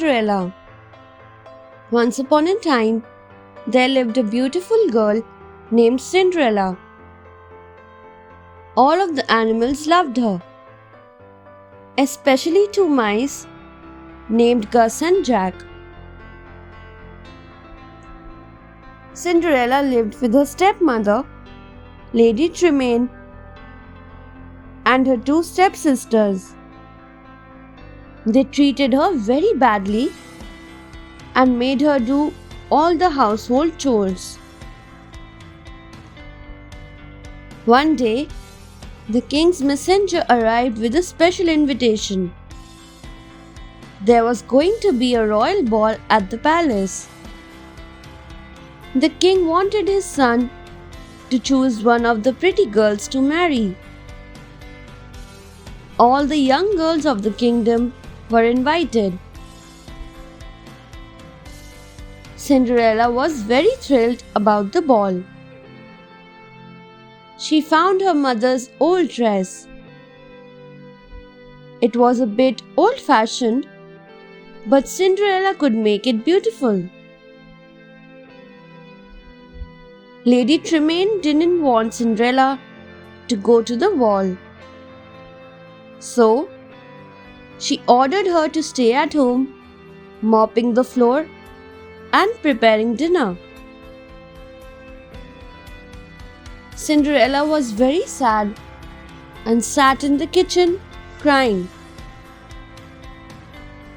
Cinderella. Once upon a time, there lived a beautiful girl named Cinderella. All of the animals loved her, especially two mice named Gus and Jack. Cinderella lived with her stepmother, Lady Tremaine, and her two stepsisters. They treated her very badly and made her do all the household chores. One day, the king's messenger arrived with a special invitation. There was going to be a royal ball at the palace. The king wanted his son to choose one of the pretty girls to marry. All the young girls of the kingdom were invited. Cinderella was very thrilled about the ball. She found her mother's old dress. It was a bit old-fashioned, but Cinderella could make it beautiful. Lady Tremaine didn't want Cinderella to go to the ball, so she ordered her to stay at home, mopping the floor and preparing dinner. Cinderella was very sad and sat in the kitchen crying.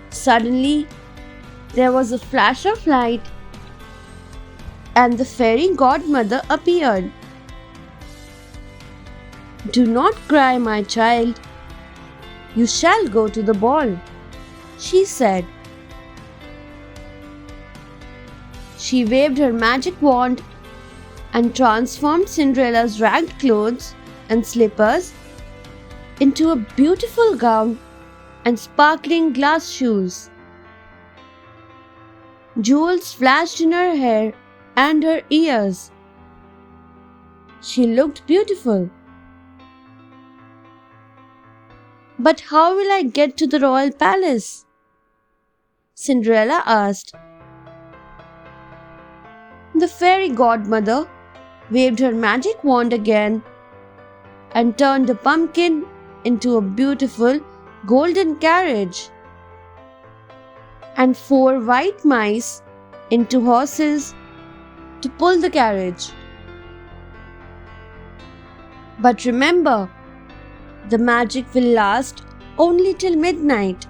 Suddenly, there was a flash of light and the fairy godmother appeared. "Do not cry, my child. You shall go to the ball," she said. She waved her magic wand and transformed Cinderella's ragged clothes and slippers into a beautiful gown and sparkling glass shoes. Jewels flashed in her hair and her ears. She looked beautiful. "But how will I get to the royal palace?" Cinderella asked. The fairy godmother waved her magic wand again and turned a pumpkin into a beautiful golden carriage and 4 white mice into horses to pull the carriage. "But remember, the magic will last only till midnight,"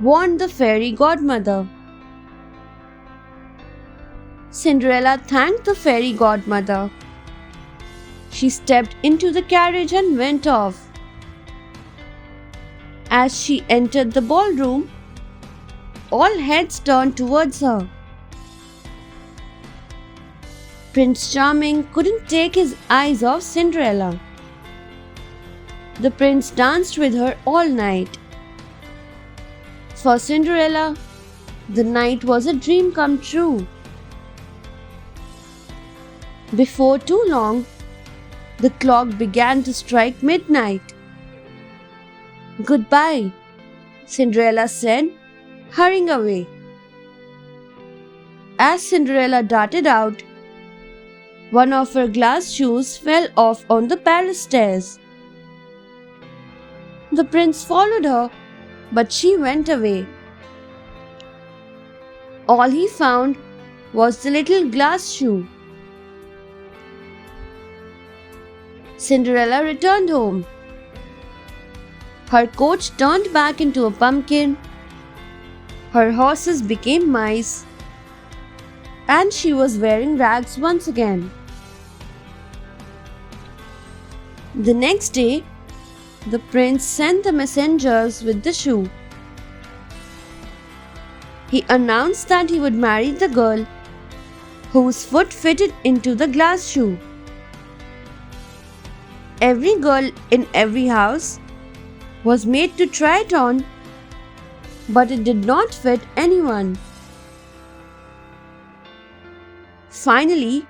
warned the fairy godmother. Cinderella thanked the fairy godmother. She stepped into the carriage and went off. As she entered the ballroom, all heads turned towards her. Prince Charming couldn't take his eyes off Cinderella. The prince danced with her all night. For Cinderella, the night was a dream come true. Before too long, the clock began to strike midnight. "Goodbye," Cinderella said, hurrying away. As Cinderella darted out, one of her glass shoes fell off on the palace stairs. The prince followed her, but she went away. All he found was the little glass shoe. Cinderella returned home. Her coach turned back into a pumpkin, her horses became mice, and she was wearing rags once again. The next day, the prince sent the messengers with the shoe. He announced that he would marry the girl whose foot fitted into the glass shoe. Every girl in every house was made to try it on, but it did not fit anyone. Finally,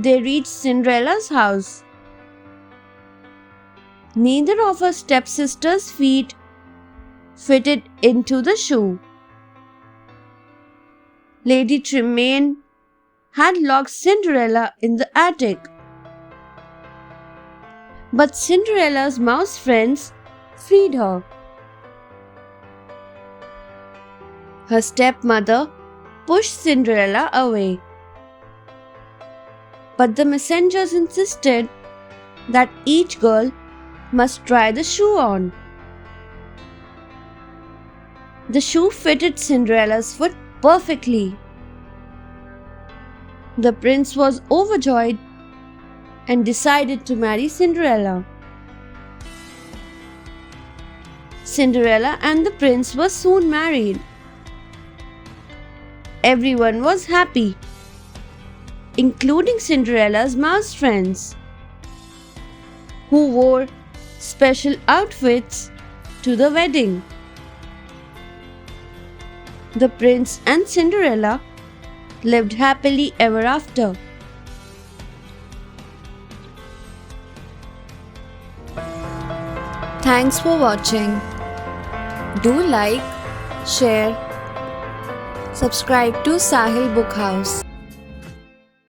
they reached Cinderella's house. Neither of her stepsisters' feet fitted into the shoe. Lady Tremaine had locked Cinderella in the attic. But Cinderella's mouse friends freed her. Her stepmother pushed Cinderella away. But the messengers insisted that each girl must try the shoe on. The shoe fitted Cinderella's foot perfectly. The prince was overjoyed and decided to marry Cinderella. Cinderella and the prince were soon married. Everyone was happy, including Cinderella's mouse friends, who wore special outfits to the wedding. The prince and Cinderella lived happily ever after. Thanks for watching. Do like, share, subscribe to Sahil Book House.